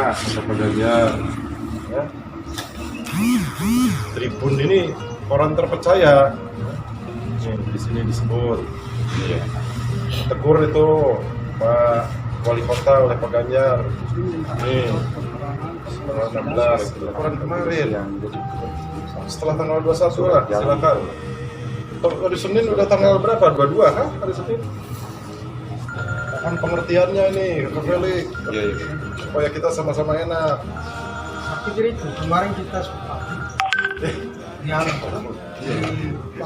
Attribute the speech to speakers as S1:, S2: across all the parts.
S1: Nah, Kota Ganjar. Ya. Tribun ini koran terpercaya. Di sini disebut. Iya. Tegur itu Pak Wali Kota oleh Pak Ganjar. Nih, tanggal 16, koran kemarin. Setelah tanggal 21 lah, silakan. Hari Senin udah tanggal berapa? 22 kah? Hari Senin? Mohon pengertiannya nih, Kak Felix. Iya. Supaya kita sama-sama enak.
S2: Tapi jadi itu kemarin kita sempat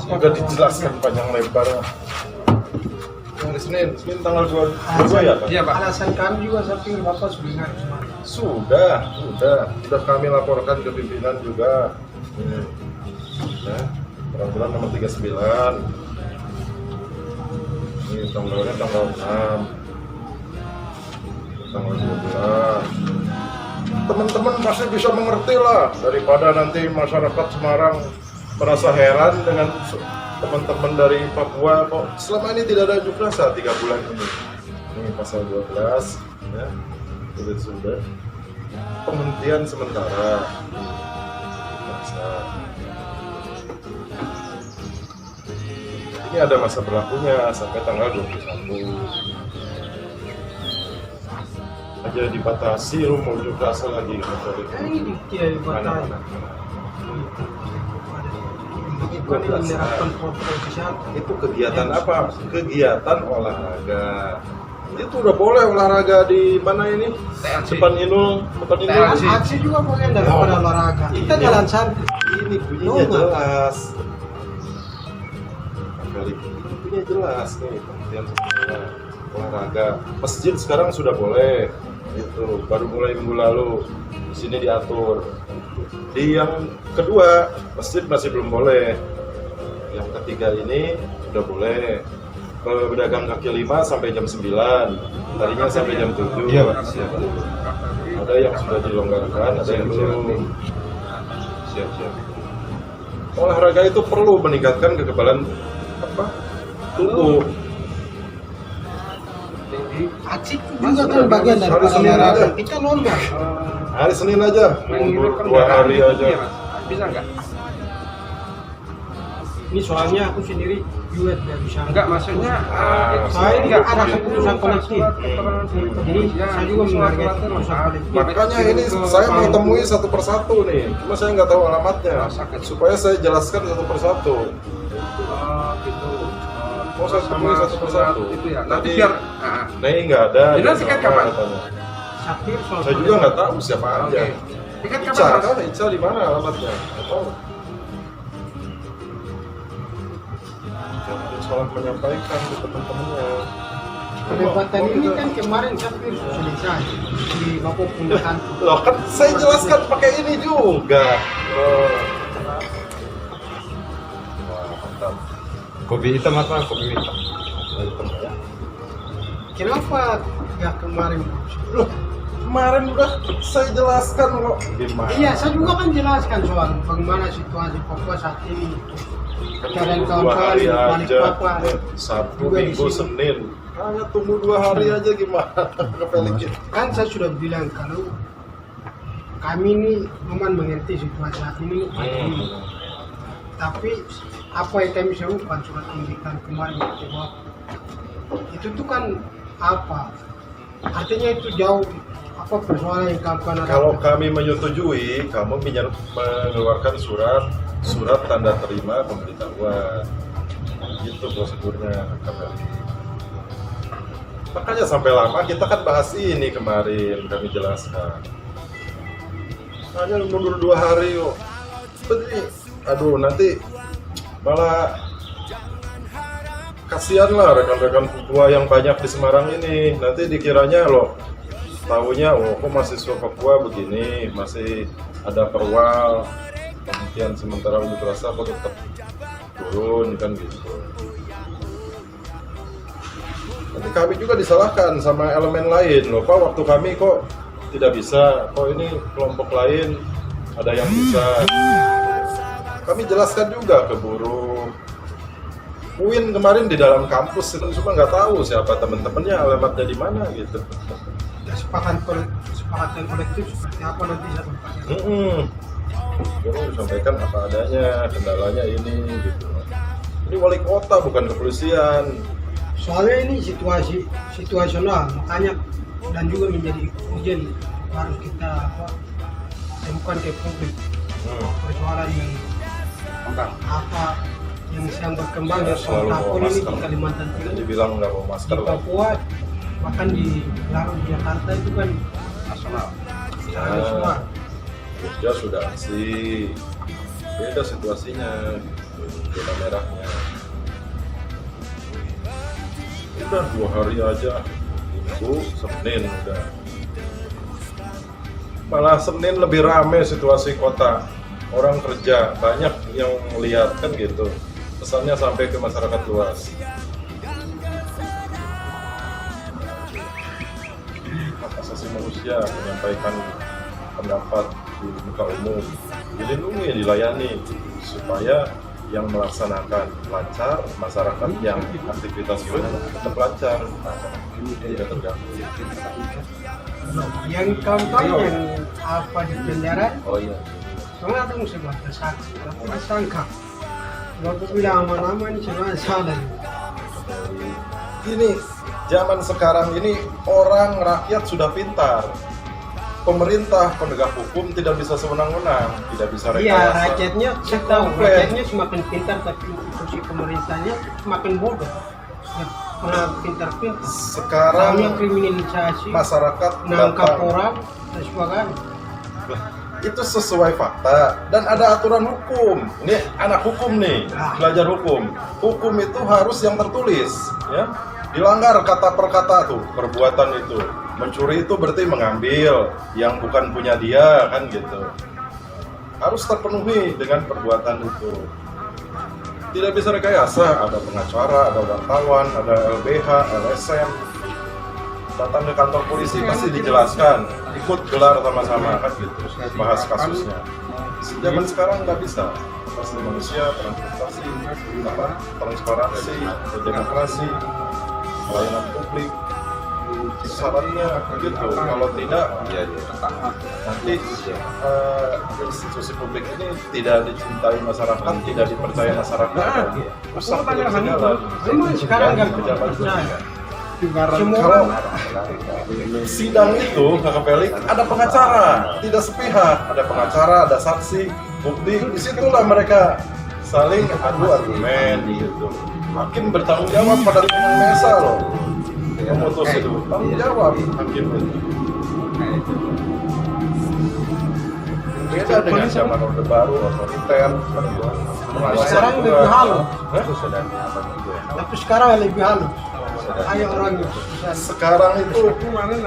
S1: Sudah dijelaskan panjang lebar. Hari Senin tanggal 22 ya Pak?
S2: Iya Pak. Alasan kami juga saya pikir Bapak sudah ingat kemarin.
S1: Sudah kami laporkan ke pimpinan juga. Ya, peraturan nomor 39. Ini tanggalnya tanggal 6. Tanggal 12. Teman-teman pasti bisa mengerti lah, daripada nanti masyarakat Semarang merasa heran dengan teman-teman dari Papua kok selama ini tidak ada unjuk rasa 3 bulan ini. Ini pasal 12 ya, sudah penghentian sementara. Ini ada masa berlakunya sampai tanggal 21. Aja dibatasi, lu mau unjuk rasa lagi
S2: Ini dia dibatasi.
S1: Itu kegiatan apa? Kegiatan olahraga. Itu udah boleh olahraga di mana ini? Depan Inul.
S2: Aksi juga bagian daripada olahraga. Kita jalan santai.
S1: Ini bunyinya jelas. Kali ini bunyinya jelas nih, pengertian sebenarnya olahraga. Masjid sekarang sudah boleh. Itu baru mulai minggu lalu di sini diatur. Di yang kedua masjid masih belum boleh. Yang ketiga ini sudah boleh. Pedagang kaki 5 sampai jam 9, tadinya sampai jam 7. Iya, Pak. Ada yang sudah dilonggarkan, ada yang belum. Siap. Olahraga itu perlu meningkatkan kekebalan tubuh.
S2: Aksi juga kan bagian dari olahraga. Kita lomba.
S1: Hari Senin aja, mundur 2 hari aja.
S3: Bisa nggak?
S2: Ini soalnya aku sendiri juga tidak bisa.
S3: Enggak, maksudnya
S2: saya ini ada keputusan kolektif. Jadi saya juga menghargai keputusan kolektif.
S1: Makanya ini saya mau temui satu persatu nih, cuma saya nggak tahu alamatnya. Supaya saya jelaskan satu persatu.
S3: Gitu.
S1: Mau saya temui satu persatu.
S3: Itu ya.
S1: Tadi,
S3: Biar
S1: nih nggak ada.
S3: Ini tiket kapan?
S2: Sakir soal
S1: Saya juga nggak tahu siapa aja.
S3: tiket
S1: Ica,
S3: kapan?
S1: kan? Ica di mana alamatnya? Nggak tahu. Jangan salah menyampaikan ke teman-temannya.
S2: perdebatan ini kan kemarin Sakir selesai di Bapak Pundahan.
S1: Loh kan saya jelaskan pakai ini juga. Wah, mantap.
S3: Kopi hitam apa? Kopi hitam.
S2: Kenapa ya kemarin?
S1: Loh, kemarin udah saya jelaskan kok. Gimana?
S2: Iya, saya juga kan jelaskan soal bagaimana situasi Papua saat ini. Keadaan kawan-kawan di balik Papua.
S1: Sabtu,
S2: juga di
S1: Minggu,
S2: sini.
S1: Senin. Hanya tunggu 2 hari aja gimana?
S2: Kan saya sudah bilang kalau kami ini memang mengerti situasi saat ini. Tapi apa yang kami serukan surat pendidikan kemarin itu bahwa itu tuh kan apa? Artinya itu jauh apa persoalan yang kapan ada.
S1: Kalau kami menyetujui, kamu mengeluarkan surat tanda terima pemberitahuan. Gitu prosedurnya. Makanya sampai lama kita kan bahas ini kemarin kami jelaskan. Hanya mundur 2 hari yuk. Aduh nanti malah kasihan lah rekan-rekan Papua yang banyak di Semarang ini. Nanti dikiranya loh, tahunya kok mahasiswa Papua begini, masih ada perwal, penghentian sementara unjuk rasa kok tetap turun kan gitu. Nanti kami juga disalahkan sama elemen lain loh, Pak, waktu kami kok tidak bisa, kok ini kelompok lain ada yang bisa. Kami jelaskan juga ke buruh. UIN kemarin di dalam kampus itu cuma nggak tahu siapa teman-temannya, alamatnya di mana gitu.
S2: Kesepakatan kesepakatan kolektif seperti apa nanti saya tempatnya.
S1: Kamu disampaikan apa adanya, kendalanya ini gitu. Ini wali kota bukan kepolisian.
S2: Soalnya ini situasi situasional, makanya dan juga menjadi urgent harus kita temukan ke publik persoalan yang apa yang sedang berkembang dari
S1: Selalu bawa
S2: tahun ini di
S1: masker.
S2: Kalimantan Timur,
S1: Dibilang nggak bawa
S2: di
S1: masker lah.
S2: Papua, bahkan di Jakarta itu kan
S3: nasional.
S2: nasional.
S1: Jogja sudah aksi, beda situasinya, zona merahnya. Udah 2 hari aja, Minggu, Senin udah. Malah Senin lebih rame situasi kota, orang kerja banyak yang melihat kan gitu. Pesannya sampai ke masyarakat luas. Hak asasi manusia menyampaikan pendapat di muka umum, dilindungi, dilayani supaya yang melaksanakan lancar, masyarakat yang aktivitasnya tetap lancar, tidak terganggu.
S2: Yang kampanye yang apa di penjara,
S1: Oh iya.
S2: soalnya ada musibah tersangka, tersangka. Waktu bilang aman-aman cuma salah.
S1: Ini zaman sekarang ini orang rakyat sudah pintar. Pemerintah penegak hukum tidak bisa sewenang-wenang, tidak bisa
S2: Iya,
S1: rekayasa.
S2: rakyatnya saya tahu,
S1: Komplain.
S2: rakyatnya semakin pintar tapi institusi pemerintahnya semakin bodoh. Ya, pernah pintar-pintar.
S1: Sekarang
S2: Tahunya kriminalisasi,
S1: masyarakat
S2: nangkap
S1: datang.
S2: orang dan sebagainya.
S1: Itu sesuai fakta dan ada aturan hukum. Ini anak hukum nih, belajar hukum. Hukum itu harus yang tertulis, ya. Dilanggar kata per kata tuh perbuatan itu. Mencuri itu berarti mengambil yang bukan punya dia, kan gitu. Harus terpenuhi dengan perbuatan itu. Tidak bisa rekayasa, ada pengacara, ada wartawan, ada LBH, LSM. Datang ke kantor polisi pasti dijelaskan, ikut gelar sama-sama kan gitu, bahas kasusnya. Zaman sekarang nggak bisa, asasi manusia, transportasi, transparansi, demokrasi, pelayanan publik, syaratnya gitu. Kalau tidak, nanti institusi publik ini tidak dicintai masyarakat, tidak dipercaya masyarakat, rusak terus jalan.
S2: Memang sekarang nggak
S1: Pejabat
S2: percaya.
S1: Kalau
S2: Semua
S1: sidang itu Kakak Pelik ada pengacara, tidak sepihak, ada pengacara, ada saksi, bukti, disitulah mereka saling adu argumen gitu. Hakim bertanggung jawab pada Undang Mesa loh, memutus itu tanggung jawab hakim itu. Beda dengan zaman Orde Baru, otoriter,
S2: sekarang lebih halus,
S1: Hah?
S2: tapi sekarang lebih halus. Ayo orang
S1: Sekarang itu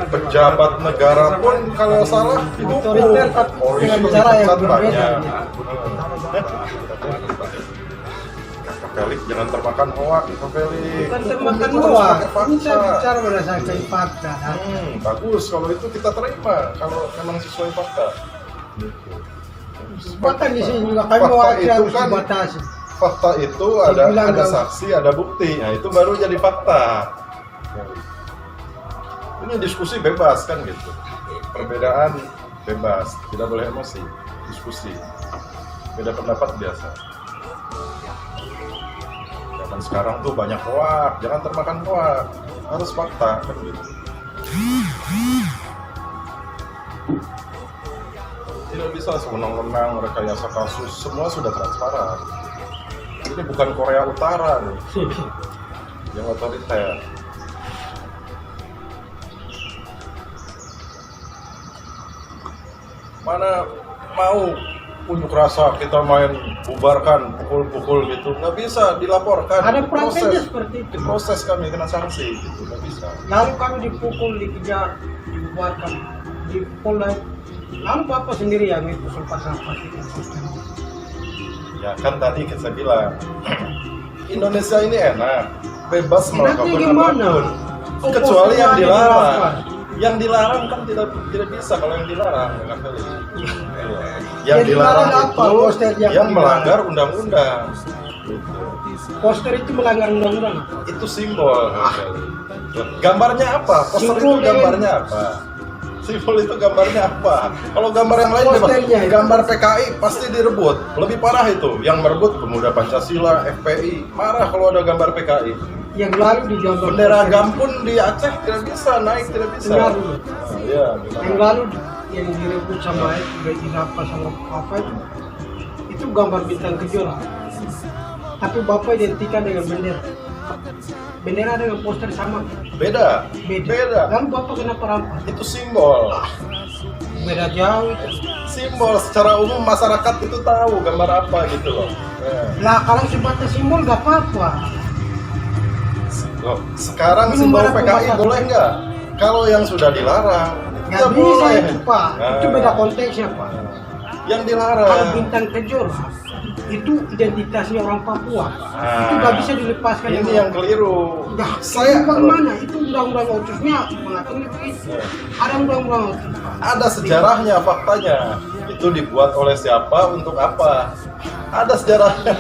S1: pejabat negara pun kalau salah dihukum.
S2: Otoriter, tapi
S1: Polisi
S2: dengan cara yang
S1: dekat
S2: berbeda.
S1: banyak. Kakak Pelik jangan termakan hoak, Kakak Pelik.
S2: Bukan termakan
S1: Hukum itu harus
S2: hoak,
S1: pakai
S2: ini saya
S1: fakta.
S2: bicara berdasarkan fakta.
S1: Bagus kalau itu kita terima kalau memang sesuai fakta.
S2: Bahkan di sini juga kami
S1: Fakta
S2: mewakili
S1: itu
S2: harus
S1: kan-
S2: dibatasi.
S1: Fakta itu ada
S2: Dibilang
S1: ada
S2: nggak-
S1: saksi, ada bukti. Nah, itu baru jadi fakta. Ini diskusi bebas kan gitu. Perbedaan bebas, tidak boleh emosi. Diskusi. Beda pendapat biasa. Zaman sekarang tuh banyak hoak, jangan termakan hoak. Harus fakta kan gitu. Tidak bisa sewenang-wenang rekayasa kasus, semua sudah transparan. Ini bukan Korea Utara nih, yang otoriter. Mana mau unjuk rasa kita main bubarkan, pukul-pukul gitu, nggak bisa dilaporkan.
S2: Ada prakteknya
S1: Diproses.
S2: seperti itu.
S1: Diproses kami kena sanksi, gitu nggak bisa.
S2: Lalu kami dipukul, dikejar, dibubarkan, dipukul lagi. Lalu Bapak sendiri yang itu sempat sampai itu.
S1: Ya kan tadi saya bilang Indonesia ini enak, bebas melakukan
S2: Nanti gimana?
S1: apapun, kecuali yang
S2: Oposisi
S1: dilarang.
S2: dilakukan.
S1: Yang dilarang kan tidak bisa kalau yang dilarang, kan? Yang
S2: Yang
S1: dilarang
S2: dilarang apa?
S1: itu
S2: Poster yang
S1: yang
S2: dilarang.
S1: melanggar undang-undang.
S2: Poster itu melanggar undang-undang.
S1: Itu simbol. Gambarnya apa? Poster itu
S2: Simbol dari-
S1: gambarnya apa? Simbol itu gambarnya apa? Kalau gambar yang lain
S2: Posternya itu.
S1: gambar PKI pasti direbut. Lebih parah itu, yang merebut Pemuda Pancasila, FPI. Marah kalau ada gambar PKI.
S2: Yang lalu di gambar
S1: Bendera
S2: poster.
S1: GAM pun di Aceh tidak bisa naik, tidak bisa.
S2: Benar.
S1: Nah, iya,
S2: Yang lalu yang direbut sama itu dari apa sama apa itu gambar bintang kejora. Tapi bapak identikan dengan bendera. Bendera dengan poster sama.
S1: Beda.
S2: Beda. Lalu bapak kenapa rampas?
S1: Itu simbol.
S2: Beda jauh itu.
S1: Simbol secara umum masyarakat itu tahu gambar apa gitu loh.
S2: Lah kalau sebatas simbol gak apa-apa.
S1: Loh, sekarang
S2: Belum
S1: simbol
S2: ada
S1: PKI
S2: pembatasan.
S1: boleh nggak? Kalau yang sudah dilarang,
S2: Gak
S1: nggak
S2: bisa
S1: boleh.
S2: itu pak. Itu beda konteksnya pak.
S1: Yang
S2: Kalau
S1: dilarang.
S2: bintang kejora itu identitasnya orang Papua. Itu gak bisa dilepaskan.
S1: Ini
S2: dengan-
S1: yang keliru.
S2: Nah,
S1: Saya
S2: bagaimana? Itu undang-undang otsusnya mengaturnya begitu. Ada undang-undang otsus.
S1: ada sejarahnya, faktanya. Itu dibuat oleh siapa, untuk apa? Ada sejarahnya.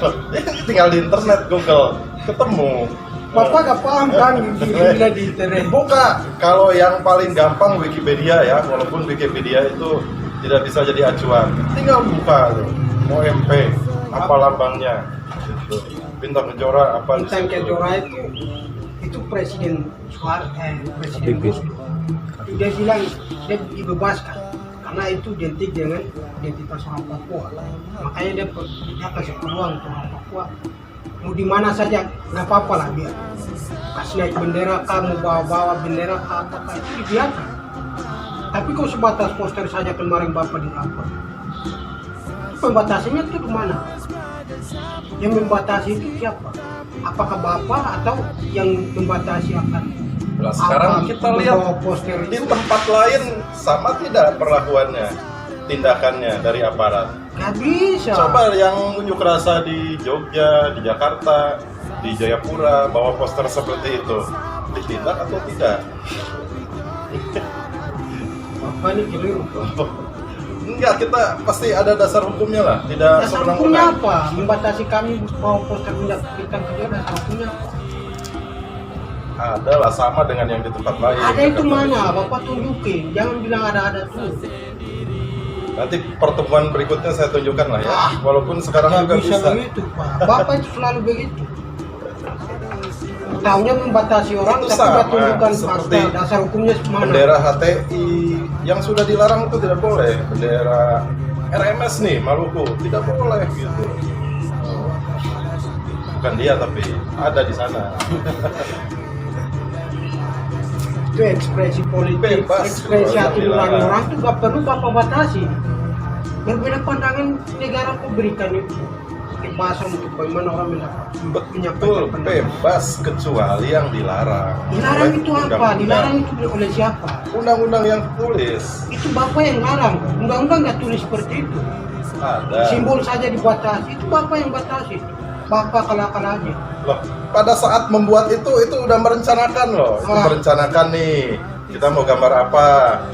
S1: Tinggal di internet, Google, ketemu.
S2: Bapak gak paham kan bila di internet.
S1: Buka. Kalau yang paling gampang Wikipedia ya, walaupun Wikipedia itu tidak bisa jadi acuan. Tinggal buka tuh. Mau MP, apa lambangnya? Gitu. Bintang kejora apa? di
S2: Bintang
S1: situ.
S2: kejora itu Presiden Presiden Bush. Dia bilang dia dibebaskan karena itu identik dengan identitas orang Papua. Makanya dia kasih peluang untuk orang Papua. Mau di mana saja nggak apa-apa lah dia. Kasih naik bendera, kamu bawa-bawa bendera apa itu dibiarkan. Tapi kalau sebatas poster saja kemarin bapak dilaporkan. Pembatasannya itu di mana? Yang membatasi itu siapa? Apakah bapak atau yang membatasi akan?
S1: Nah, sekarang
S2: apa,
S1: kita lihat
S2: membawa poster
S1: di
S2: itu?
S1: tempat lain sama tidak perlakuannya, tindakannya dari aparat.
S2: Gak bisa.
S1: Coba yang unjuk rasa di Jogja, di Jakarta, di Jayapura, bawa poster seperti itu, ditindak atau tidak?
S2: Bapak ini keliru.
S1: Enggak, kita pasti ada dasar hukumnya lah, tidak
S2: Dasar hukumnya
S1: sewenang-wenang.
S2: apa? Membatasi kami bawa poster bintang kejora, dasar hukumnya apa?
S1: Ada lah, sama dengan yang di tempat lain.
S2: Ada itu mana? Bapak tunjukin. Jangan bilang ada tuh.
S1: Nanti pertemuan berikutnya saya tunjukkan lah ya.
S2: Ah,
S1: Walaupun sekarang
S2: Gak
S1: juga
S2: bisa
S1: bisa.
S2: begitu Pak. Bapak itu selalu begitu. Tahunya membatasi orang,
S1: Itu
S2: tapi
S1: sama,
S2: nggak tunjukkan
S1: seperti
S2: fakta. Dasar hukumnya mana?
S1: Bendera HTI yang sudah dilarang itu tidak boleh. Bendera RMS nih, Maluku, tidak boleh gitu. Bukan dia tapi ada di sana.
S2: Itu ekspresi politik,
S1: Bebas,
S2: ekspresi
S1: yang
S2: hati
S1: dilarang.
S2: nurani orang itu nggak perlu bapak batasi. Berbeda pandangan negara kok berikan itu kebebasan untuk bagaimana orang
S1: Betul,
S2: menyampaikan pendapat.
S1: bebas kecuali yang dilarang.
S2: Dilarang
S1: Oleh
S2: itu apa?
S1: undang-undang.
S2: Dilarang itu oleh siapa?
S1: Undang-undang yang tulis
S2: Itu bapak yang larang. Undang-undang nggak tulis seperti itu.
S1: ada.
S2: Simbol saja dibatasi. Itu bapak yang batasi. Bapak kalah-kalah aja.
S1: Loh, pada saat membuat itu udah merencanakan loh. Itu
S2: Ah.
S1: merencanakan nih. Kita mau gambar apa?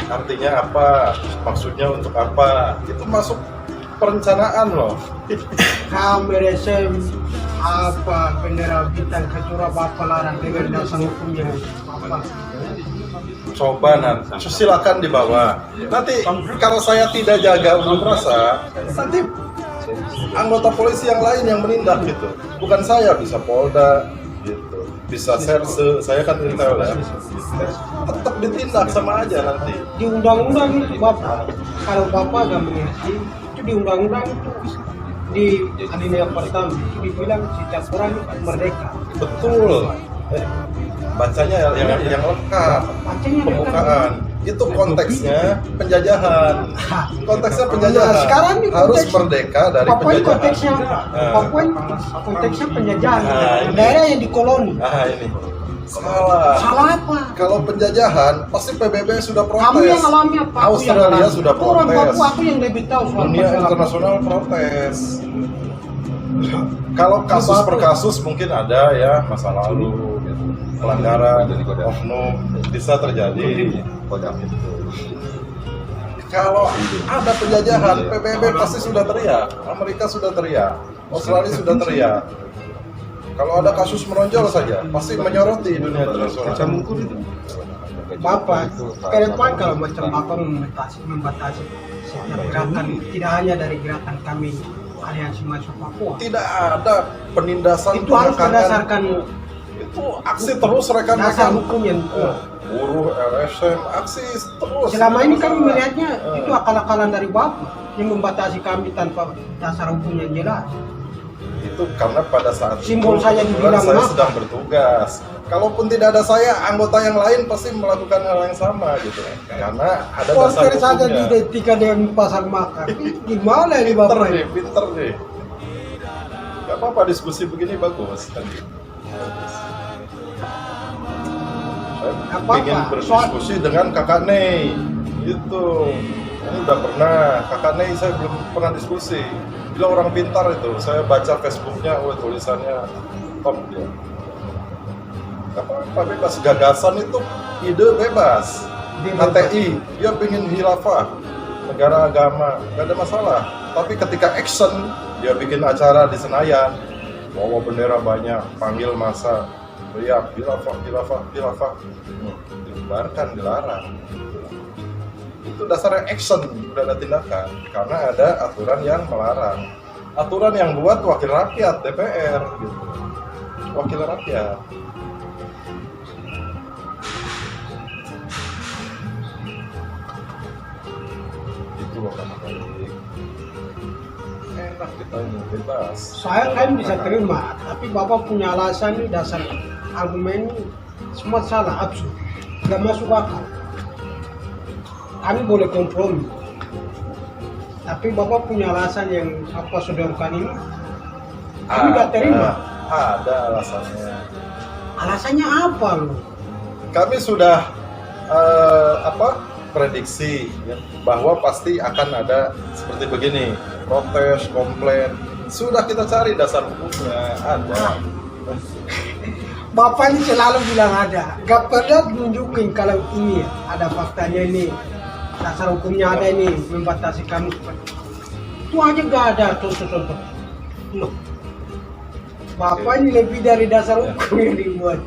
S1: Artinya apa? Maksudnya untuk apa? Itu masuk perencanaan loh.
S2: Kamera SM apa bendera bintang kejora bapak larang dengan dasar hukumnya apa?
S1: Coba nanti silakan dibawa. Nanti kalau saya tidak jaga unjuk rasa, nanti anggota polisi yang lain yang menindak gitu. Bukan saya, bisa Polda gitu. Bisa Serse, saya kan intel ya. Tetap ditindak sama aja nanti.
S2: Di undang-undang itu bapak kalau bapak nggak mengerti itu di undang-undang itu di alinea pertama itu dibilang setiap orang merdeka.
S1: Betul. Bacanya yang lengkap.
S2: Bacanya
S1: Pembukaan. Itu konteksnya penjajahan. Konteksnya penjajahan.
S2: Nah, sekarang ini
S1: harus
S2: konteks-
S1: merdeka dari
S2: Papua ini
S1: penjajahan.
S2: konteksnya
S1: Nah.
S2: Papua ini konteksnya penjajahan.
S1: Nah, ini.
S2: Daerah yang dikoloni.
S1: Ah ini. Salah.
S2: Salah apa?
S1: Kalau penjajahan pasti PBB sudah protes.
S2: Kamu yang alami apa? Aku yang
S1: Australia
S2: alami.
S1: sudah
S2: Orang
S1: protes.
S2: Papua aku yang lebih tahu soal
S1: Dunia
S2: masalah.
S1: internasional protes. Kalau kasus per kasus mungkin ada ya masa lalu, gitu. Pelanggaran, oknum bisa terjadi. Kalau ada penjajahan, PBB pasti sudah teriak, Amerika sudah teriak, Australia sudah teriak. Kalau ada kasus menonjol saja, pasti menyoroti dunia internasional.
S2: Bapak ke depan kalau macam Bapak membatasi setiap gerakan, tidak hanya dari gerakan kami Aliansi Mahasiswa Papua.
S1: Tidak ada penindasan
S2: Itu harus
S1: penekanan.
S2: berdasarkan
S1: Itu aksi terus
S2: dasar
S1: rekan-rekan.
S2: hukum yang kuat.
S1: Buruh, LSM, aksi terus.
S2: Selama ini kami melihatnya itu akal-akalan dari Bapak yang membatasi kami tanpa dasar hukum yang jelas.
S1: Itu karena pada saat
S2: Simbol
S1: itu,
S2: saya
S1: kebetulan
S2: dibilang
S1: saya
S2: apa?
S1: sedang bertugas. Kalaupun tidak ada saya, anggota yang lain pasti melakukan hal yang sama gitu. Karena ada dasar
S2: Poster saja
S1: hukumnya.
S2: diidentikan dengan pasar makan. Gimana ini
S1: Pinter
S2: Bapak?
S1: nih, pinter nih. Gak apa-apa, diskusi begini bagus tadi. Bagus. Saya
S2: Apa-apa,
S1: ingin berdiskusi dengan kakak Nei. Gitu. Ini udah pernah, kakak Nei saya belum pernah diskusi. Bilang orang pintar itu, saya baca Facebooknya, tulisannya top dia. Gak apa-apa, bebas. Gagasan itu ide bebas. HTI, dia pengen hilafah, negara agama, gak ada masalah. Tapi ketika action, dia bikin acara di Senayan, bawa bendera banyak, panggil massa, teriak hilafah, hilafah, hilafah, dibubarkan, dilarang. Itu dasarnya action, udah ada tindakan. Karena ada aturan yang melarang. Aturan yang buat wakil rakyat, DPR, gitu. Wakil rakyat. Itu loh kan baik. Enak kita ini, bebas.
S2: Saya kan bisa terima, tapi Bapak punya alasan nih, dasar argumen ini semua salah, absurd, nggak masuk akal. Kami boleh kompromi, tapi Bapak punya alasan yang apa sodorkan ini, kami nggak terima.
S1: Ada alasannya.
S2: Alasannya apa loh?
S1: Kami sudah prediksi ya, bahwa pasti akan ada seperti begini, protes, komplain. Sudah kita cari dasar hukumnya, ada.
S2: Bapak ini selalu bilang ada, nggak pernah nunjukin kalau ini ada faktanya ini, dasar hukumnya ada ini, membatasi kami seperti itu aja nggak ada contoh-contoh. Loh, Bapak ini lebih dari dasar hukum yang dibuat.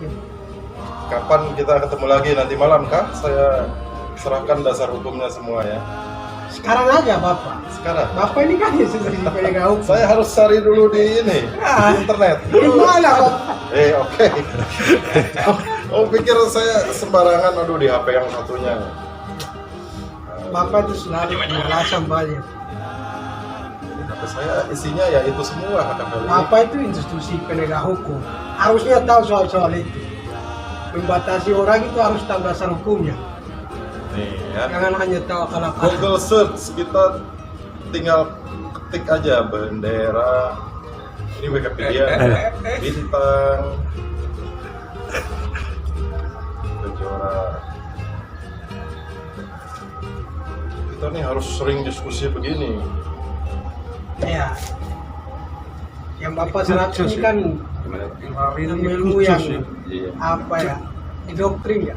S1: Kapan kita ketemu lagi, nanti malam kah? Saya serahkan dasar hukumnya semua ya.
S2: Sekarang aja Bapak.
S1: Sekarang.
S2: Bapak ini kan ya seperti penegak hukum.
S1: Saya harus cari dulu di ini, di internet.
S2: Gimana Bapak?
S1: Oke. Oh, pikir saya sembarangan, aduh di HP yang satunya.
S2: Bapak itu selalu punya alasan banyak.
S1: HP saya isinya ya itu semua KKBLI.
S2: Bapak itu institusi penegak hukum, harusnya tahu soal-soal itu. Membatasi orang itu harus tahu dasar hukumnya.
S1: Nih ya.
S2: Jangan hanya tahu akal-akalan.
S1: Google search, kita tinggal ketik aja bendera. Ini Wikipedia, bintang, Kejora. Kita nih harus sering diskusi begini.
S2: Ya. Yang Bapak serap ini kan ilmu yang apa ya? Didoktrin ya.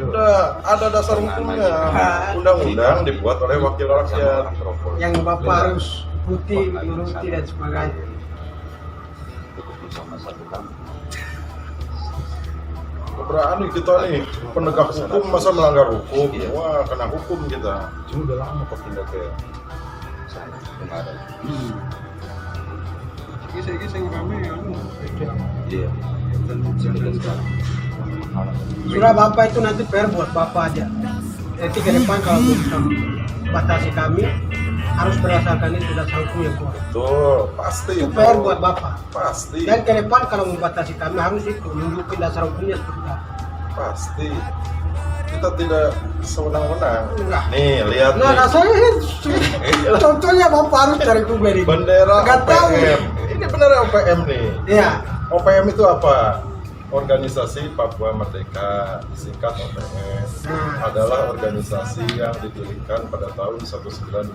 S1: Udah ada dasar hukumnya. Undang-undang dibuat oleh wakil rakyat.
S2: Yang Bapak harus ikuti, menuruti dan sebagainya.
S1: Berani kita nih penegak hukum masa melanggar hukum? Wah, kena hukum kita.
S3: Cuma udah lama kok pindah ke sana kemarin. Kisah-kisah yang kami iya. Dan sekarang.
S2: Sudah Bapak itu nanti PR buat Bapak aja. Nanti ke depan kalau bisa batasi kami harus berdasarkan itu dasar hukum yang kuat.
S1: Betul, pasti
S2: Itu
S1: itu.
S2: PR buat Bapak.
S1: Pasti,
S2: Dan ke depan kalau membatasi kami harus itu nunjukin dasar hukumnya seperti apa.
S1: pasti. Kita tidak sewenang-wenang.
S2: Enggak.
S1: Nih, lihat
S2: Nah,
S1: nih.
S2: saya contohnya Bapak harus cari Google ini.
S1: Bendera
S2: Nggak tahu.
S1: OPM. Ini bendera OPM nih.
S2: Iya.
S1: OPM itu apa? Organisasi Papua Merdeka, disingkat OPM, adalah organisasi yang didirikan pada tahun 1965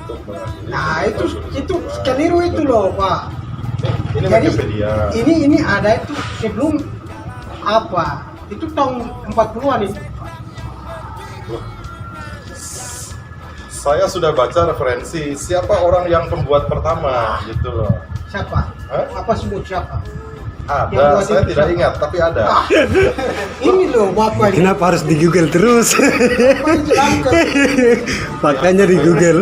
S1: untuk mengakhiri.
S2: Nah, itu keliru itu loh, Pak.
S1: Ini
S2: Jadi,
S1: Wikipedia.
S2: ini ada itu sebelum apa? Itu tahun 40-an itu.
S1: Loh. Saya sudah baca referensi siapa orang yang pembuat pertama gitu loh.
S2: Siapa?
S1: Hah?
S2: Apa sebut siapa? Yang
S1: Ada,
S2: buat
S1: saya
S2: itu
S1: tidak
S2: siapa?
S1: ingat, tapi ada.
S2: Ini loh Bapak ini.
S4: Kenapa harus di Google terus?
S2: Bapak ini celaka.
S4: Makanya di Google.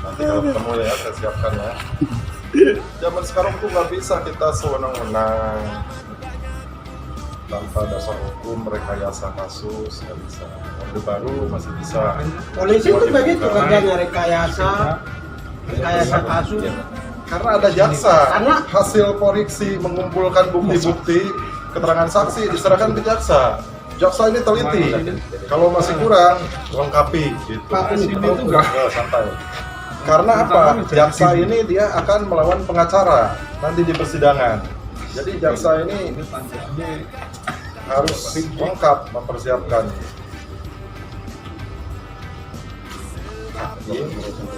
S1: Nanti kalau ketemu ya, saya siapkan ya. Zaman sekarang tuh nggak bisa kita sewenang-wenang tanpa dasar hukum rekayasa kasus, nggak bisa. Orde Baru masih bisa.
S2: Polisi itu begitu kerjanya rekayasa kasus.
S1: Karena ada jaksa.
S2: Karena-
S1: Hasil koreksi mengumpulkan bukti-bukti, keterangan saksi diserahkan ke jaksa. Jaksa ini teliti. Kalau masih kurang, lengkapi gitu.
S2: Pak, ini
S1: Itu santai. Karena apa? Jaksa ini dia akan melawan pengacara nanti di persidangan. Jadi jaksa ini harus lengkap mempersiapkan.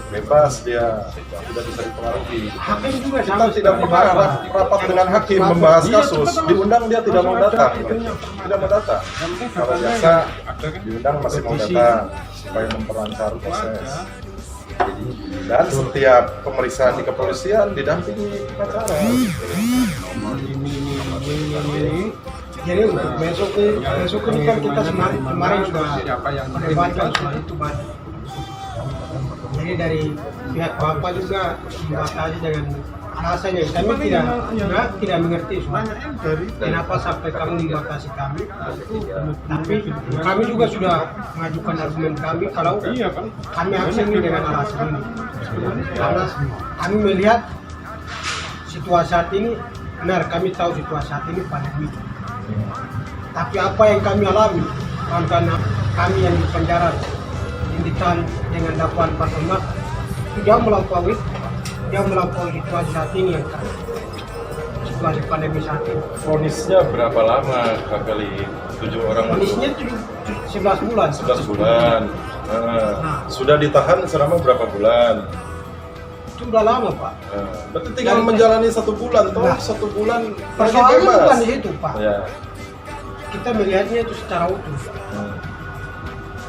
S1: Bebas dia, tidak bisa dipengaruhi.
S2: Hakim juga
S1: Kita
S2: sama
S1: tidak pernah rapat dengan hakim membahas kasus, diundang dia tidak mau datang, tidak mau datang. Kalau jaksa diundang masih mau datang supaya memperlancar proses. Dan setiap pemeriksaan di kepolisian didampingi pengacara.
S2: Jadi untuk besok ini kan kita kemarin sudah perdebatan soal itu banyak. Jadi dari pihak Bapak juga membatasi dengan alasan yang kami tidak mengerti soal kenapa sampai kamu membatasi kami. Tapi kami juga sudah mengajukan argumen kami kalau kami aksi ini dengan alasan ini. Karena kami melihat situasi saat ini, benar kami tahu situasi saat ini pandemi. Tapi apa yang kami alami, karena kami yang di penjara, yang ditahan dengan dakwaan pasal makar, itu jauh melampaui situasi saat ini yang situasi pandemi saat ini.
S1: Vonisnya berapa lama Kak Kali? 7 orang.
S2: Kondisinya 11 bulan.
S1: 11 bulan. Sudah ditahan selama berapa bulan?
S2: Itu udah lama Pak.
S1: Berarti tinggal menjalani 1 bulan, toh 1 bulan lagi
S2: Persoalannya
S1: bebas.
S2: bukan di situ Pak.
S1: Ya.
S2: Kita melihatnya itu secara utuh.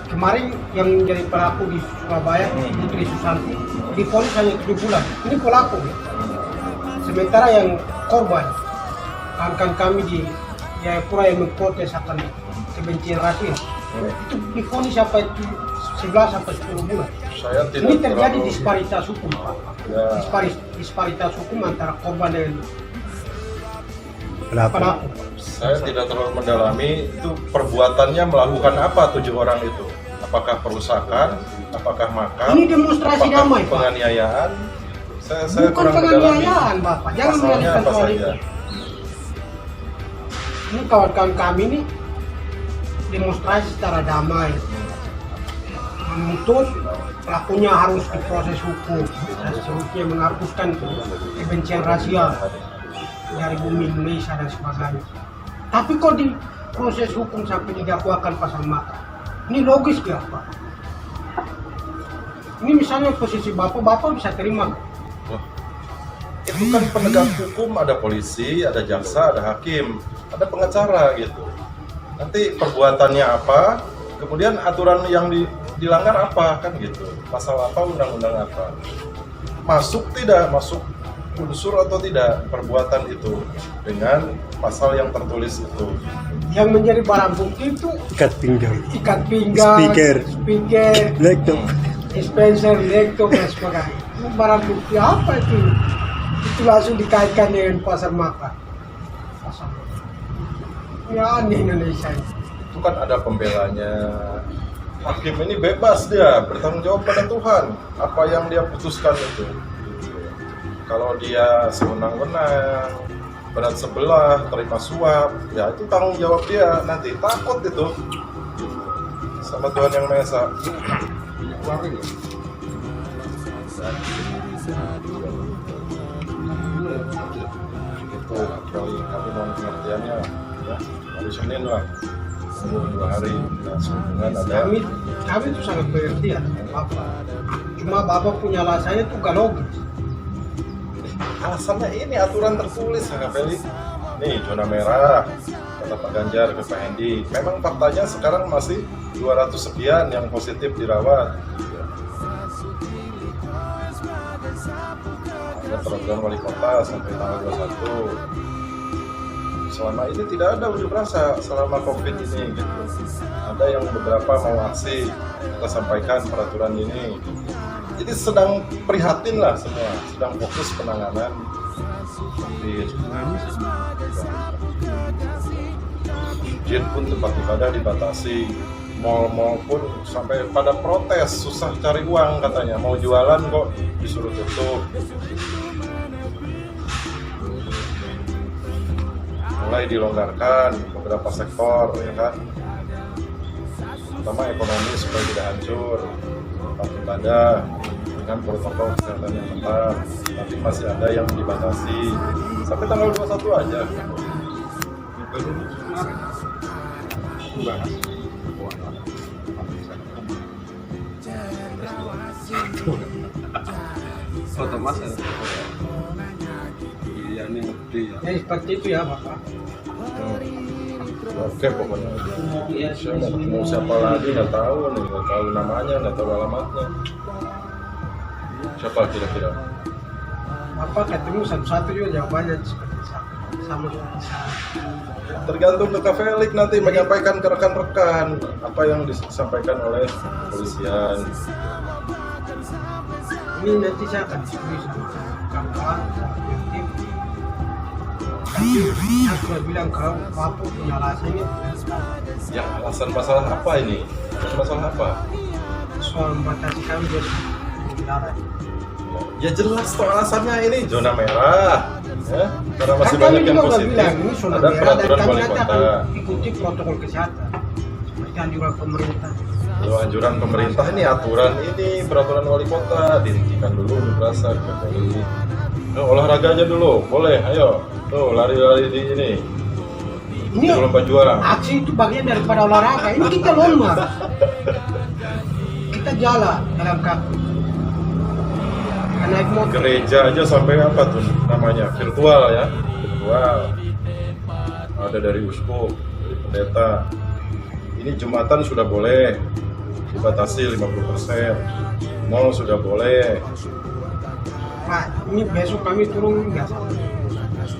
S2: Kemarin yang menjadi pelaku di Surabaya, Putri Susanti, divonis hanya 7 bulan. Ini pelaku. Sementara yang korban, rekan kami di Jayapura yang memprotes akan kebencian rasis, itu divonis sampai 11 sampai 10 bulan.
S1: Saya tidak
S2: Ini terjadi
S1: terlalu-
S2: disparitas hukum Pak.
S1: Ya.
S2: Disparitas hukum antara korban dan
S4: Kenapa?
S2: pelaku.
S1: Saya tidak terlalu mendalami itu perbuatannya melakukan apa 7 orang itu. Apakah perusakan, apakah makar,
S2: Ini demonstrasi
S1: apakah
S2: damai, Pak.
S1: penganiayaan. Saya
S2: Bukan
S1: kurang mendalami.
S2: penganiayaan Bapak, jangan
S1: Pasalnya
S2: mengalihkan
S1: apa
S2: soal
S1: saja?
S2: itu. Ini kawan-kawan kami ini demonstrasi secara damai, menuntut pelakunya harus diproses hukum dan seterusnya, menghapuskan kebencian rasial dari bumi Indonesia dan sebagainya. Tapi kok di proses hukum sampai didakwakan pasal makar? Ini logis gak Pak? Ini misalnya posisi Bapak bisa terima.
S1: Wah, itu kan penegak hukum, ada polisi, ada jaksa, ada hakim, ada pengacara gitu. Nanti perbuatannya apa, kemudian aturan yang dilanggar apa kan gitu. Pasal apa, undang-undang apa. Masuk tidak, masuk unsur atau tidak perbuatan itu dengan pasal yang tertulis itu.
S2: Yang menjadi barang bukti itu
S4: Ikat pinggang.
S2: ikat pinggang,
S4: Speaker. Laptop.
S2: dispenser, laptop dan sebagainya. Itu barang bukti apa itu? Itu langsung dikaitkan dengan pasar makar. Pasar. Ya aneh Indonesia ini.
S1: Itu kan ada pembelanya. Hakim ini bebas dia, bertanggung jawab pada Tuhan. Apa yang dia putuskan itu. Kalau dia sewenang-wenang, berat sebelah, terima suap, ya itu tanggung jawab dia. Nanti takut itu sama Tuhan Yang Maha Esa. Itu kami mohon pengertiannya ya. Hari Senin lah, 2 hari nah, sehubungan ada.
S2: Kami itu sangat pengertian Bapak. Cuma Bapak punya alasannya itu gak logis.
S1: Alasannya ini aturan tertulis Kak Feli. Nih zona merah kata Pak Ganjar ke Pak Hendi. Memang faktanya sekarang masih 200 sekian yang positif dirawat. peraturan wali kota sampai tanggal 21. Selama ini tidak ada unjuk rasa selama COVID ini gitu. Ada yang beberapa mau aksi, kita sampaikan peraturan ini. Jadi sedang prihatin lah semua, sedang fokus penanganan COVID. Masjid pun tempat ibadah dibatasi, mal-mal pun sampai pada protes, susah cari uang katanya, mau jualan kok disuruh tutup. Mulai dilonggarkan beberapa sektor, ya kan, terutama ekonomi supaya tidak hancur, tempat ibadah dengan protokol kesehatan yang ketat, tapi masih ada yang dibatasi sampai tanggal 21 aja.
S3: Foto mas ada foto ya? Iya nih gede ya.
S2: Ya seperti itu ya Bapak.
S1: Oke pokoknya. Saya mau ketemu siapa lagi nggak tahu nih, nggak tahu namanya, nggak tahu alamatnya. Siapa kira-kira?
S2: Bapak ketemu satu-satu juga jawabannya seperti sama seperti saya.
S1: Tergantung ke Kak Felix nanti menyampaikan ke rekan-rekan apa yang disampaikan oleh kepolisian.
S2: Ini nanti saya akan diskusi sama kawan tim. Saya sudah bilang kalau Bapak punya alasannya
S1: Ya alasan masalah apa ini? Masalah apa?
S2: soal membatasi kami dari kendaraan.
S1: Ya jelas tuh alasannya ini zona merah, ya, karena masih
S2: Kan
S1: banyak
S2: kami
S1: yang
S2: juga udah
S1: positif.
S2: bilang ini zona
S1: Ada
S2: merah dan
S1: peraturan
S2: kami
S1: wali
S2: nanti
S1: kota.
S2: akan ikuti protokol kesehatan seperti anjuran pemerintah.
S1: Kalau anjuran pemerintah ini aturan ini peraturan wali kota dihentikan dulu unjuk rasa Kembali. Olahraga aja dulu, boleh, ayo. Tuh lari-lari di ini.
S2: Ini
S1: Di lomba juara.
S2: aksi itu bagian daripada olahraga. Ini kita lomba. Kita jalan dalam kaki. Kita naik motor.
S1: Gereja aja sampai apa tuh namanya? Virtual ya, virtual. Ada dari uskup, dari pendeta. Ini Jumatan sudah boleh dibatasi 50%. Mall sudah boleh.
S2: Pak, ini besok kami turun nggak sampai.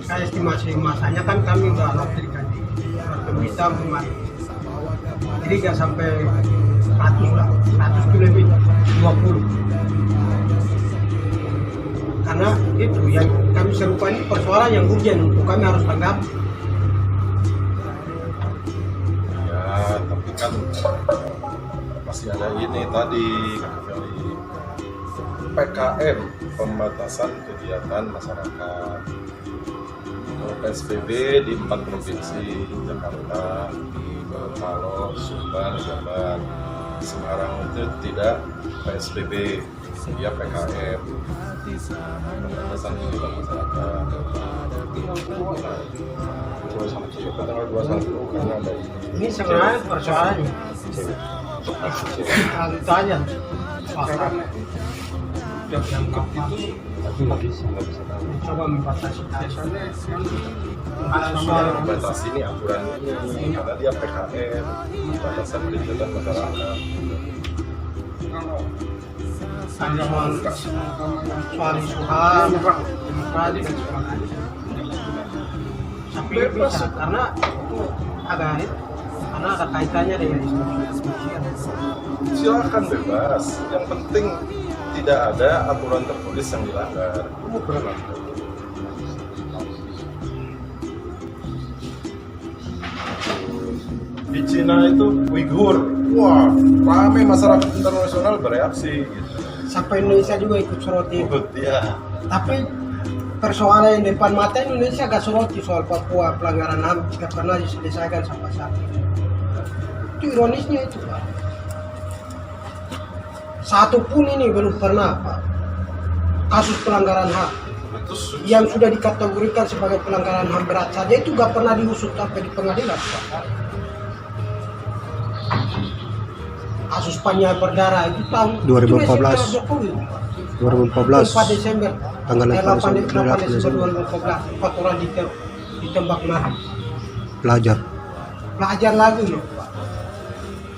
S2: Saya estimasi masanya kan kami udah lakukan di berita kemarin. Jadi nggak sampai 100 lah, 100 itu lebih 20. Karena itu yang kami serupa ini persoalan yang urgent untuk kami harus tanggapi.
S1: Ya, tapi kan masih ada ini tadi Kak Feli. PKM, pembatasan kegiatan masyarakat. Kalau PSBB di 4 provinsi, Jakarta, Gorontalo, Sumbar, Jabar. Semarang itu tidak PSBB, dia PKM, pembatasan kegiatan masyarakat. Tanggal 21 karena ada
S2: Ini sebenarnya persoalannya. Kalau itu aja. Suasana. Yang kapal
S3: Tapi nggak bisa tahu.
S2: coba membatasi
S1: membatasi ini aturan ini karena dia PKM, pembatasan kegiatan masyarakat.
S2: soal isu HAM, demokrasi dan sebagainya. Tapi bisa karena itu karena ada kaitannya dengan institusi.
S1: Silakan bebas, yang penting tidak ada aturan tertulis yang dilanggar. Di Cina itu Uighur, wah ramai masyarakat internasional bereaksi gitu.
S2: Sampai Indonesia juga ikut soroti.
S1: Ya.
S2: Tapi persoalan yang di depan mata Indonesia gak soroti soal Papua, pelanggaran HAM tidak pernah diselesaikan sampai saat ini. Itu ironisnya itu Pak. Satu pun ini belum pernah Pak. Kasus pelanggaran HAM
S1: Terus
S2: yang sudah dikategorikan sebagai pelanggaran HAM berat saja itu gak pernah diusut sampai di pengadilan Pak. Kasus Panyai Berdarah itu tahun
S4: 2014.
S2: itu Jokowi,
S4: 2014
S2: 4 Desember
S4: tanggal
S2: 8
S4: 8
S2: Desember 2014 4 orang ditembak mati. Pelajar lagi loh Pak.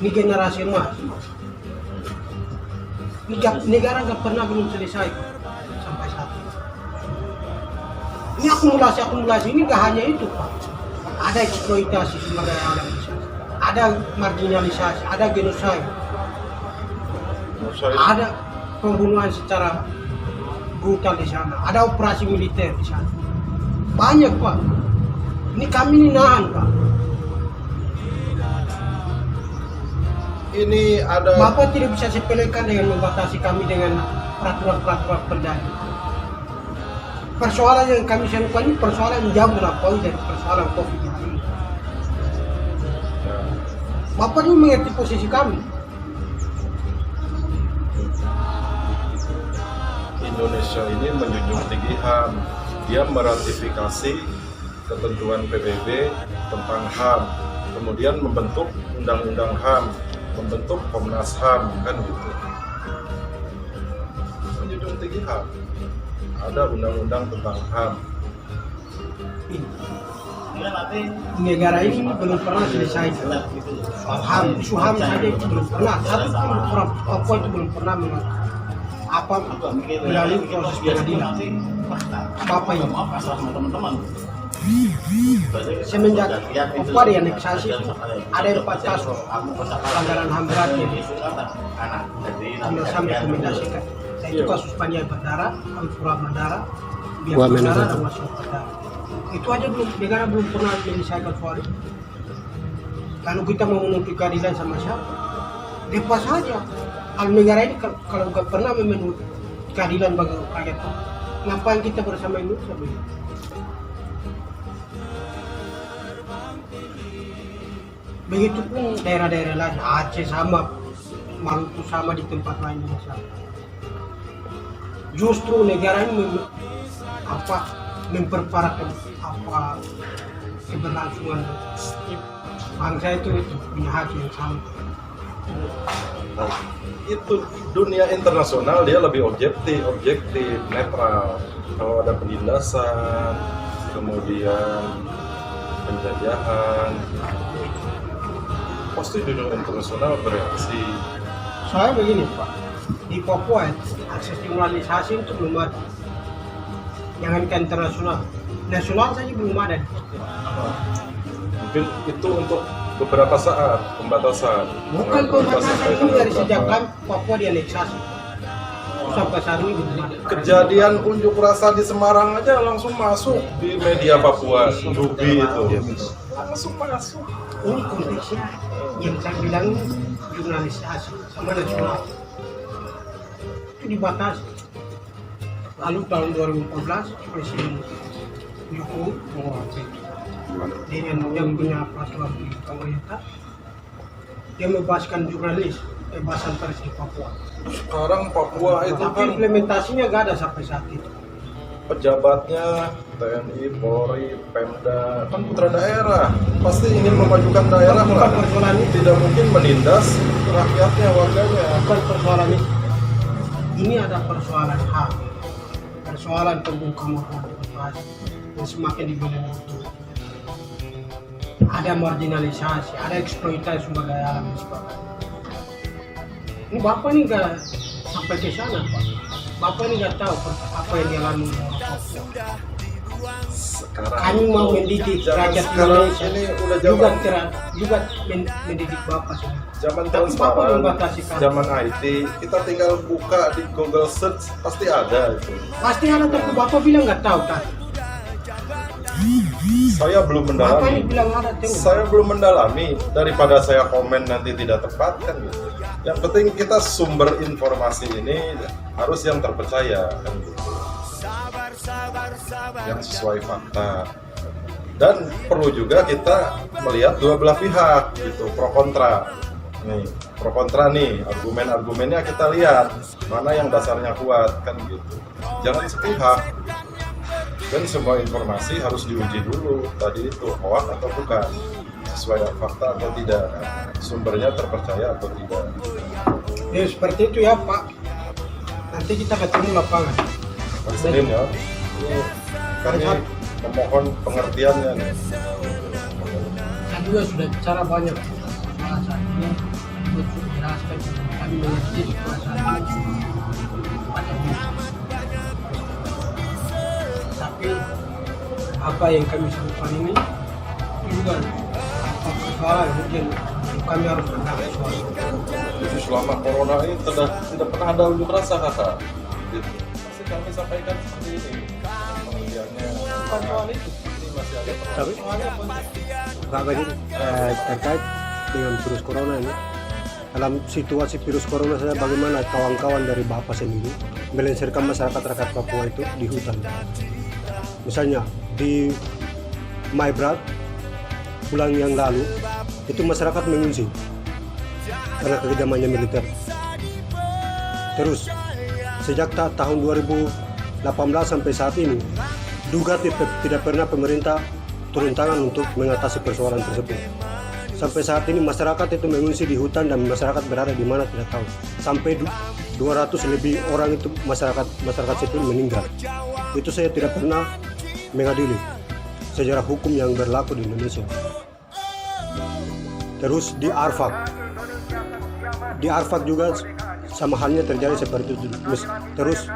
S2: Ini generasi emas. Ini negara gak pernah belum selesai Pak, sampai saat ini. Ini akumulasi ini nggak hanya itu Pak. Ada eksploitasi sumber daya alam di sana. Ada marginalisasi, ada genosida, ada pembunuhan secara brutal di sana, ada operasi militer di sana. Banyak Pak. Ini kami ini nahan Pak.
S1: Ini ada
S2: Bapak tidak bisa sepelekan dengan membatasi kami dengan peraturan-peraturan perdana. Persoalan yang kami serukan ini persoalan yang jauh melampaui dari persoalan COVID ini. Bapak ini mengerti posisi kami.
S1: Indonesia ini menjunjung tinggi HAM. Dia meratifikasi ketentuan PBB tentang HAM, kemudian membentuk undang-undang HAM, membentuk Komnas HAM, kan gitu. Menjunjung tinggi HAM. Ada undang-undang tentang HAM.
S2: Negara ini belum pernah selesai. HAM, isu HAM saja itu belum pernah. Satu pun orang Papua itu belum pernah melalui proses pengadilan. Apa ini? Semenjak Papua dianeksasi ada 4 kasus pelanggaran HAM berat yang Komnas HAM rekomendasikan. Itu kasus Paniai Bandara, Pura Bandara, Biak Bandara, dan Masuk Bandara. Itu aja negara belum pernah menyelesaikan soal itu. Kalau kita mau menuntut keadilan sama siapa, lepas saja. Kalau negara ini kalau nggak pernah memenuhi keadilan bagi rakyat, ngapain kita bersama Indonesia begitu? Begitupun daerah-daerah lain, Aceh sama, Maluku sama, di tempat lain juga sama. Justru negara ini memperparah keberlangsungan bangsa itu punya hak yang sama.
S1: Itu dunia internasional dia lebih objektif, netral. Kalau ada penindasan, kemudian penjajahan, pasti dunia internasional bereaksi.
S2: Soalnya begini Pak, di Papua akses normalisasi itu belum ada. Jangankan internasional, nasional saja belum ada.
S1: Mungkin itu untuk beberapa saat pembatasan.
S2: Bukan pembatasan ini dari sejak kan Papua dianeksasi sampai saat ini belum ada.
S1: Kejadian unjuk rasa di Semarang aja langsung masuk di media Papua, Dubi itu. Langsung masuk.
S2: Ini konteksnya yang saya bilang jurnalisasi sama nasional itu dibatasi. Lalu tahun 2014 Presiden Jokowi menguasai dengan yang punya peraturan di pemerintah, dia membebaskan jurnalis, bebasan pers di Papua.
S1: Sekarang Papua itu
S2: Tapi
S1: kan
S2: implementasinya nggak ada sampai saat itu.
S1: pejabatnya TNI, Polri, Pemda, kan putra daerah, pasti ingin memajukan daerah
S2: Bukan
S1: lah.
S2: persoalan itu,
S1: Tidak mungkin menindas rakyatnya, warganya.
S2: bukan persoalan itu. Ini ada persoalan HAM, persoalan pembungkaman demokrasi yang semakin dibilang itu. Ada marginalisasi, ada eksploitasi sumber daya alam dan sebagainya. Ini Bapak ini nggak sampai ke sana Pak. Bapak ini nggak tahu apa yang dialami oleh orang Papua.
S1: Sekarang
S2: Kami mau mendidik
S1: zaman
S2: rakyat
S1: sekarang
S2: Indonesia
S1: ini udah zaman
S2: juga mendidik Bapak sih.
S1: zaman
S2: Tapi Bapak
S1: transparan,
S2: membatasi kami.
S1: zaman IT, kita tinggal buka di Google Search pasti ada itu.
S2: Pasti ada, tapi Bapak bilang nggak tahu kan?
S1: Saya belum
S2: Bapak
S1: mendalami.
S2: ini bilang ada terus.
S1: Saya belum mendalami, daripada saya komen nanti tidak tepat kan gitu. Yang penting kita sumber informasi ini harus yang terpercaya kan gitu. Yang sesuai fakta. Dan perlu juga kita melihat dua belah pihak gitu, pro kontra. Nih, pro kontra nih, argumen-argumennya kita lihat mana yang dasarnya kuat kan gitu. Jangan sepihak. Dan semua informasi harus diuji dulu, tadi itu hoax atau bukan, sesuai fakta atau tidak, sumbernya terpercaya atau tidak.
S2: Ya seperti itu ya Pak. Nanti kita ketemu lapangan.
S1: Hari Senin ya, ini kami memohon pengertiannya nih.
S2: Saya juga sudah bicara banyak masalah saat ini. Saya sudah jelaskan kami mengerti masalah ini. Tapi apa yang kami sebutkan ini itu juga persoalan mungkin kami harus bertanggung soal itu.
S1: Jadi selama corona ini tidak pernah ada unjuk rasa kakak. Gitu. Pasti kami sampaikan seperti ini. Pengertiannya bukan soal itu. Ini masih ada
S4: Tapi Pak Gadi, terkait dengan virus corona ini, dalam situasi virus corona saya bagaimana kawan-kawan dari Bapak sendiri melengsarkan masyarakat rakyat Papua itu di hutan. Misalnya di Maibrat bulan yang lalu itu masyarakat mengungsi karena kekejamannya militer. Terus sejak tahun 2018 sampai saat ini duga tidak pernah pemerintah turun tangan untuk mengatasi persoalan tersebut. Sampai saat ini masyarakat itu mengungsi di hutan dan masyarakat berada di mana tidak tahu. Sampai 200 lebih orang itu masyarakat sipil meninggal. Itu saya tidak pernah mengadili sejarah hukum yang berlaku di Indonesia. Terus di Arfak juga sama halnya terjadi seperti itu. Terus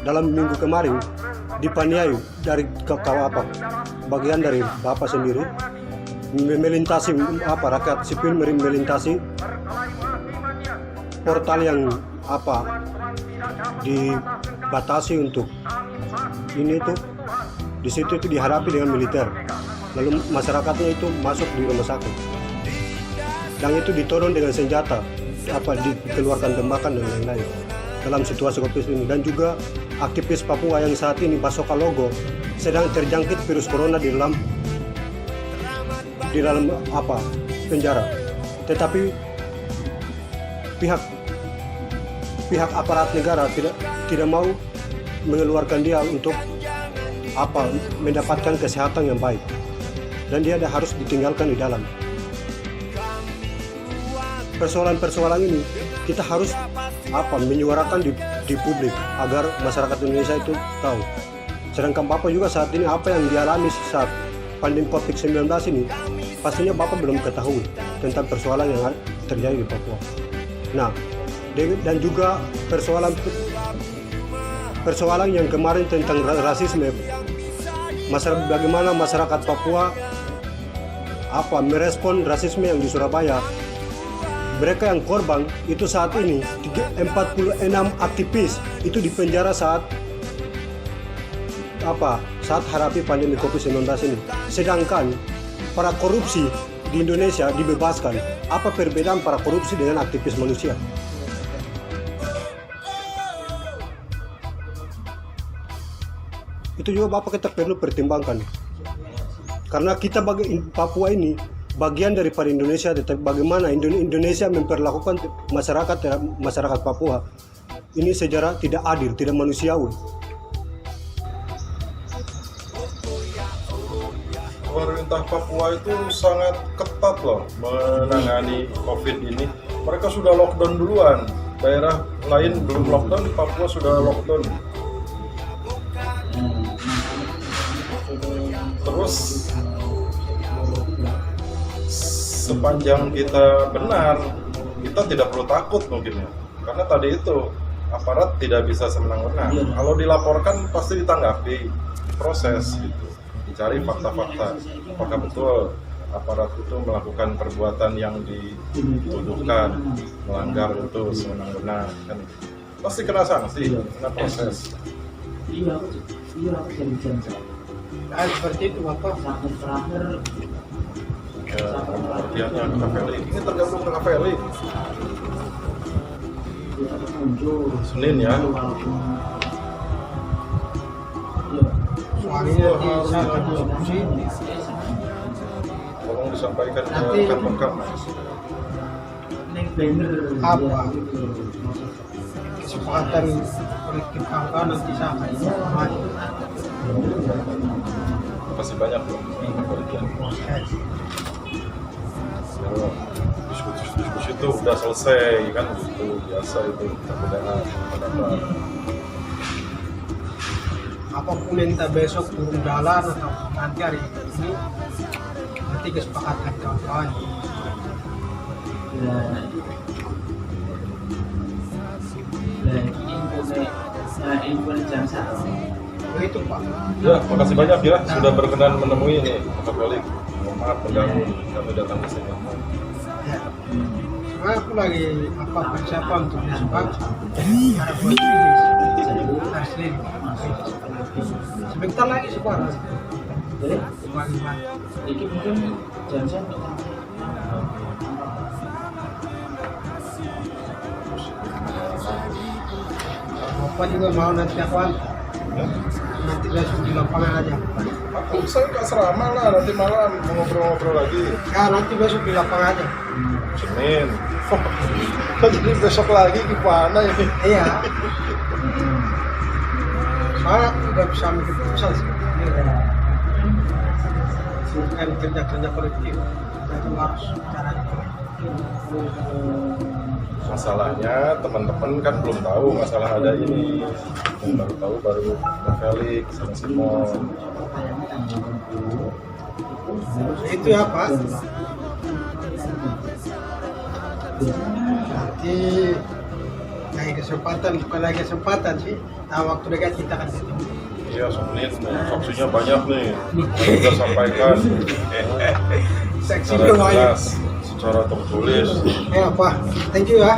S4: dalam minggu kemarin di Paniayu dari bagian dari Bapak sendiri melintasi rakyat sipil melintasi portal yang dibatasi untuk ini tuh di situ itu dihadapi dengan militer, lalu masyarakatnya itu masuk di rumah sakit dan itu ditodong dengan senjata dikeluarkan tembakan dan lain-lain dalam situasi COVID ini. Dan juga aktivis Papua yang saat ini Basoka Logo sedang terjangkit virus corona di dalam penjara, tetapi pihak aparat negara tidak mau mengeluarkan dia untuk mendapatkan kesehatan yang baik, dan dia harus ditinggalkan di dalam. Persoalan ini kita harus menyuarakan di publik agar masyarakat Indonesia itu tahu. Sedangkan Bapak juga saat ini apa yang dialami saat pandemi COVID-19 ini, pastinya Bapak belum ketahui tentang persoalan yang terjadi di Papua. Nah, dan juga persoalan yang kemarin tentang rasisme, bagaimana masyarakat Papua merespon rasisme yang di Surabaya. Mereka yang korban itu saat ini 46 aktivis itu dipenjara saat hadapi pandemi COVID-19 ini. Sedangkan para korupsi di Indonesia dibebaskan. Apa perbedaan para korupsi dengan aktivis manusia? Itu juga Bapak kita perlu pertimbangkan. Karena kita Papua ini bagian daripada Indonesia, tetapi bagaimana Indonesia memperlakukan masyarakat Papua ini secara tidak adil, tidak manusiawi.
S1: Pemerintah Papua itu sangat ketat loh menangani COVID ini. Mereka sudah lockdown duluan. Daerah lain belum lockdown, di Papua sudah lockdown. Terus sepanjang kita benar, kita tidak perlu takut mungkin ya. Karena tadi itu aparat tidak bisa semenang-menang. Kalau dilaporkan pasti ditanggapi, proses gitu. Dicari fakta-fakta, apakah betul aparat itu melakukan perbuatan yang dituduhkan, melanggar itu semenang-menang, kan pasti kena sanksi, kena proses.
S2: Seperti itu Bapak.
S1: Pengertiannya Kakaveli, ini tergantung Kakaveli. Senin ya.
S2: Soalnya saya diskusi.
S1: Tolong disampaikan ke rekan-rekan.
S2: Kesepakatan kolektif kakak nanti saya akan informasi.
S1: Masih banyak loh pengertian. Diskusi itu udah selesai kan, gitu biasa itu perbedaan pendapat.
S2: Apapun yang kita besok turun jalan atau nanti hari ini nanti kesepakatan kawan-kawan. Itu Pak.
S1: Ya, makasih banyak ya sudah berkenan menemui ini Pak Felix. Maaf mengganggu kami datang ke sini.
S2: Ya. Soalnya aku lagi persiapan untuk besok ada buat ini harus ini. Sebentar lagi sih Pak.
S5: Iki mungkin jangan
S2: Bapak juga mau nanti aku antar. Nanti besok di lapangan aja.
S1: Aku saya nggak serama lah nanti malam mau ngobrol-ngobrol lagi.
S2: Ya nanti besok di lapangan aja.
S1: Senin. Jadi besok lagi gimana ini?
S2: Iya. Soalnya aku udah bisa ambil keputusan sih. Kan kerja kolektif. Jadi harus caranya kolektif.
S1: Masalahnya teman-teman kan belum tahu masalah ada ini. Yang baru tahu baru Pak Felix sama Simon.
S2: Itu ya Pak. Nanti lagi kesempatan, bukan lagi kesempatan sih. Nah, waktu dekat kita kan ketemu.
S1: Iya, Senin saksinya banyak nih. Yang kita sampaikan
S2: Seksi
S1: secara
S2: banyak.
S1: jelas, secara tertulis.
S2: Ya Pak, thank you ya.